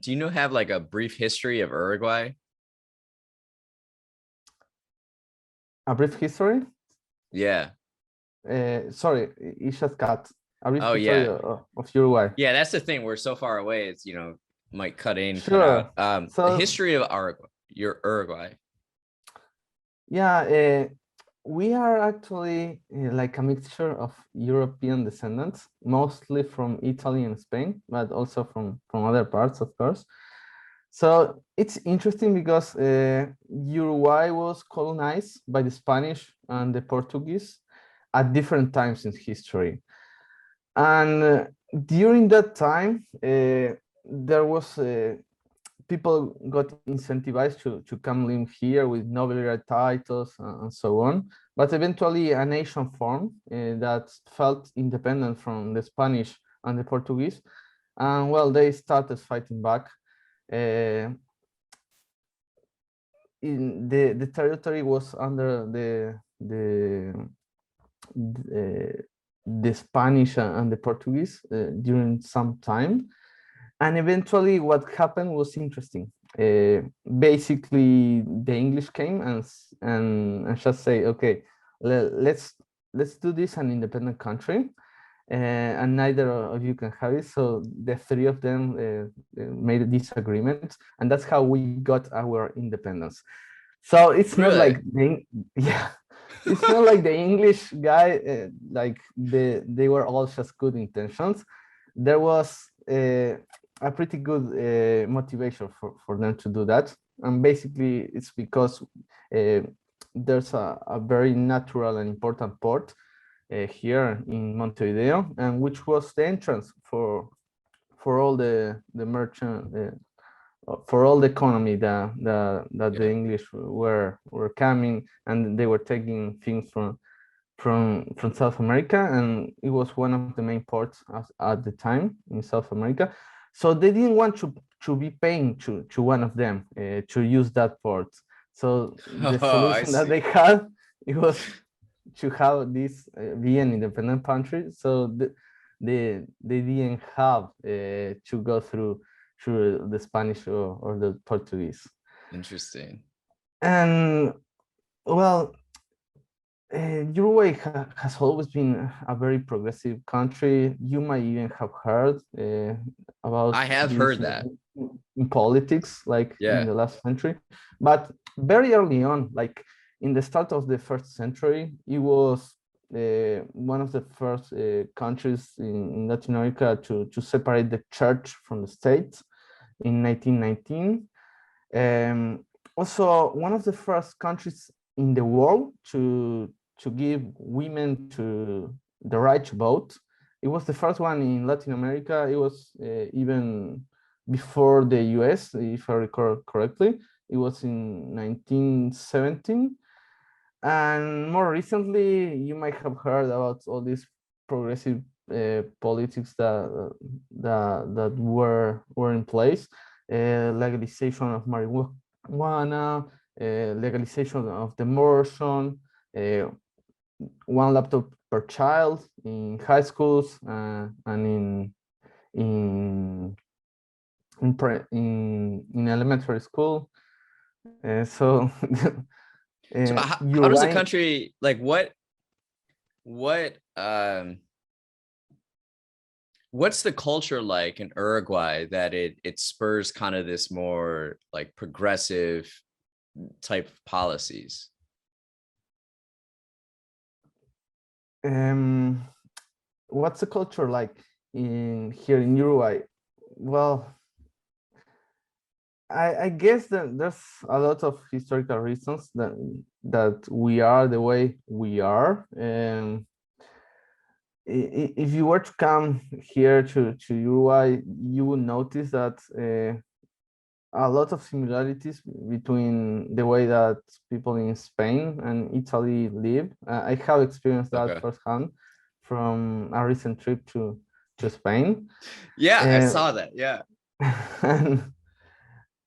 do you know have like a brief history of Uruguay? A brief history. Yeah. Sorry, it's just cut. A brief Oh history yeah. of Uruguay. Yeah, that's the thing. We're so far away. It's might cut in, cut out. Sure. The So history of Uruguay, your Uruguay. yeah, we are actually like a mixture of European descendants, mostly from Italy and Spain, but also from other parts, of course. So it's interesting because Uruguay was colonized by the Spanish and the Portuguese at different times in history. And during that time, there was people got incentivized to come live here with nobiliary titles and so on. But eventually a nation formed that felt independent from the Spanish and the Portuguese. And well, they started fighting back. In the territory was under the Spanish and the Portuguese during some time. And eventually what happened was interesting. Basically, the English came and just say, okay, let's do this an independent country, and neither of you can have it. So the three of them made this agreement, and that's how we got our independence. So it's not Really? like yeah, it's not like the English guy like they were all just good intentions. There was a pretty good motivation for them to do that, and basically it's because there's a very natural and important port here in Montevideo, and which was the entrance for all the merchant for all the economy that the Yeah. English were coming, and they were taking things from South America, and it was one of the main ports at the time in South America. So they didn't want to be paying to one of them to use that port. So the Oh, I solution that they see. had, it was to have this be an independent country. So they didn't have to go through the Spanish or the Portuguese. Interesting. And well, Uruguay has always been a very progressive country. You might even have heard about I have this heard that. in politics, like in Yeah. the last century. But very early on, like in the start of the first century, it was one of the first countries in Latin America to separate the church from the state in 1919. Also, one of the first countries in the world to give women to the right to vote. It was the first one in Latin America. It was even before the US, if I recall correctly. It was in 1917. And more recently, you might have heard about all these progressive politics that were in place, legalization of marijuana, legalization of the abortion, uh, one laptop per child in high schools and in in elementary school. So So how does the Uruguay. country like what what's the culture like in Uruguay that it spurs kind of this more like progressive type of policies? Um, what's the culture like in here in Uruguay? Well, I guess that there's a lot of historical reasons that we are the way we are. If you were to come here to Uruguay, you will notice that a lot of similarities between the way that people in Spain and Italy live. I have experienced that Okay. firsthand from a recent trip to Spain. Yeah, I Uh, saw that. Yeah.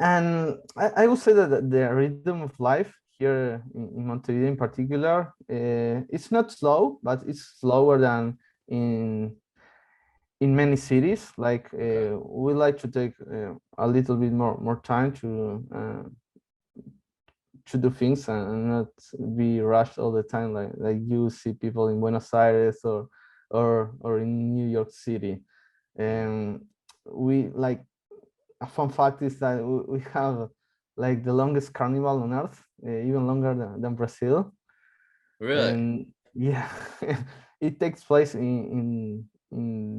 and I would say that the rhythm of life here in Montevideo in particular, it's not slow, but it's slower than in in many cities. Like Okay. we like to take a little bit more time to do things and not be rushed all the time. Like you see people in Buenos Aires or in New York City. Mm. And we like a fun fact is that we have like the longest carnival on earth, even longer than Brazil. Really? And yeah, it takes place in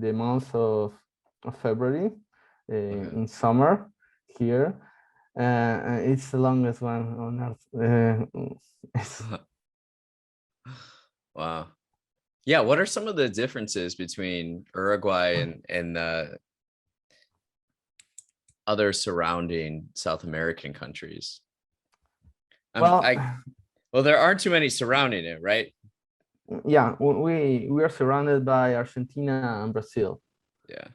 the month of February, Okay. in summer here. It's the longest one on earth. It's, Wow. Yeah, what are some of the differences between Uruguay and other surrounding South American countries? well, I well, there aren't too many surrounding it, right? yeah, we are surrounded by Argentina and Brazil. Yeah,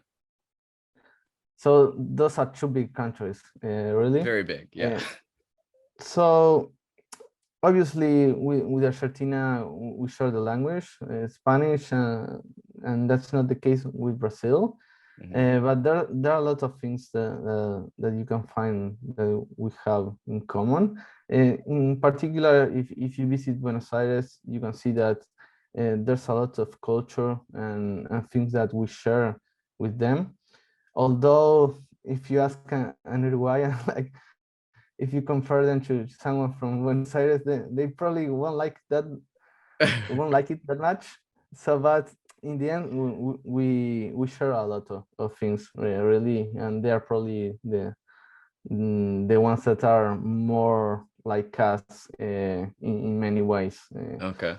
So those are two big countries, really. very big. Yeah. Uh, so obviously with Argentina we share the language, Spanish, and that's not the case with Brazil. Mhm. But there are a lot of things that you can find that we have in common. In particular, if you visit Buenos Aires, you can see that there's a lot of culture and things that we share with them. Although, if you ask an Uruguayan, like if you compare them to someone from Buenos Aires, they probably won't like it that much. So, but in the end, we share a lot of things, really, and they are probably the ones that are more like us in many ways. Okay.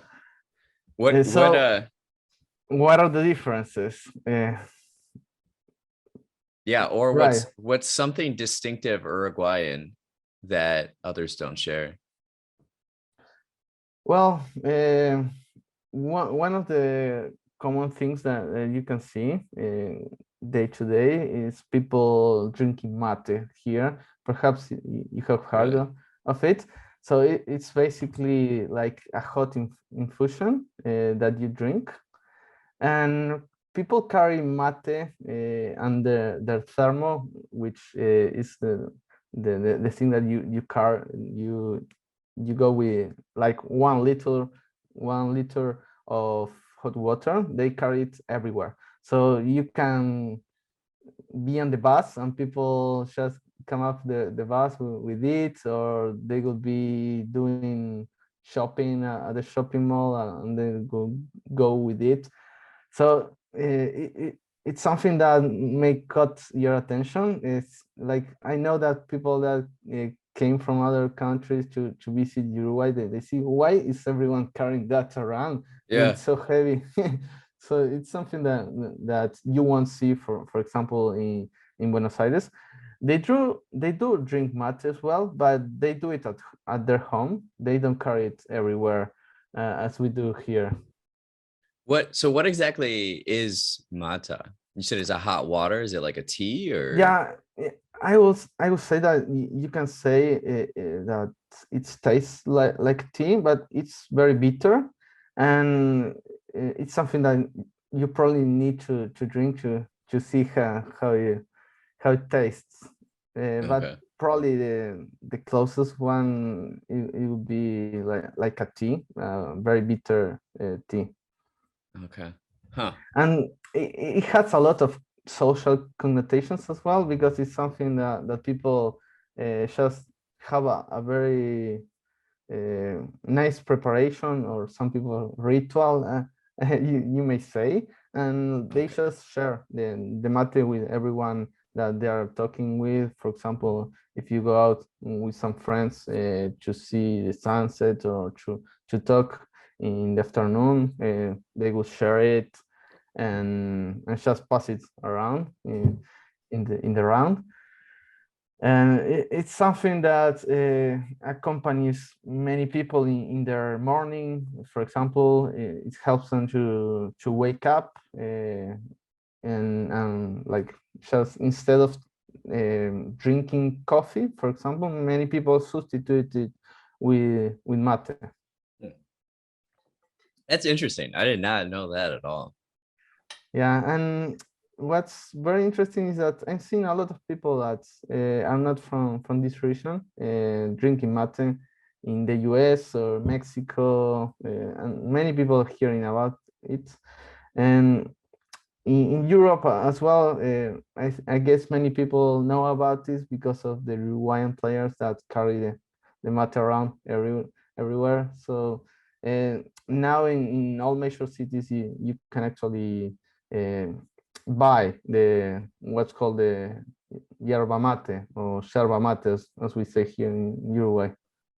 What So, what are the differences? yeah, or Right. what's something distinctive Uruguayan that others don't share? Well, one of the common things that you can see day to day is people drinking mate here. Perhaps you have heard Really? of it. So it's basically like a hot infusion that you drink, and people carry mate under their thermo, which is the thing that you go with, like 1 liter of hot water. They carry it everywhere, so you can be on the bus and people just come off the bus with it, or they will be doing shopping at the shopping mall and then go with it. So it's something that may cut your attention. It's like, I know that people that came from other countries to visit Uruguay, they see, why is everyone carrying that around? Yeah. It's so heavy. So it's something that you won't see, for example, in Buenos Aires. They do drink mate as well, but they do it at their home. They don't carry it everywhere as we do here. What exactly is mata? You said it's a hot water. Is it like a tea or Yeah, I will say that you can say that it tastes like tea, but it's very bitter, and it's something that you probably need to drink to see how it tastes. But okay. probably the closest one, it would be like a tea, very bitter tea. Okay. Huh. And it has a lot of social connotations as well, because it's something that people just have a very nice preparation, or some people ritual, you may say, and they Okay. just share the mate with everyone that they are talking with. For example, if you go out with some friends to see the sunset, or to talk in the afternoon, they will share it and just pass it around in the round. And it's something that accompanies many people in their morning. For example, it helps them to wake up, and like, just instead of drinking coffee, for example, many people substitute it with mate. Hmm. That's interesting. I did not know that at all. Yeah, and what's very interesting is that I've seen a lot of people that are not from this region drinking mate in the US or Mexico, and many people hearing about it. And in Europe as well, I guess many people know about this because of the Uruguayan players that carry the mate around everywhere. So now in all major cities, you can actually buy the what's called the yerba mate or yerba mate, as we say here in Uruguay.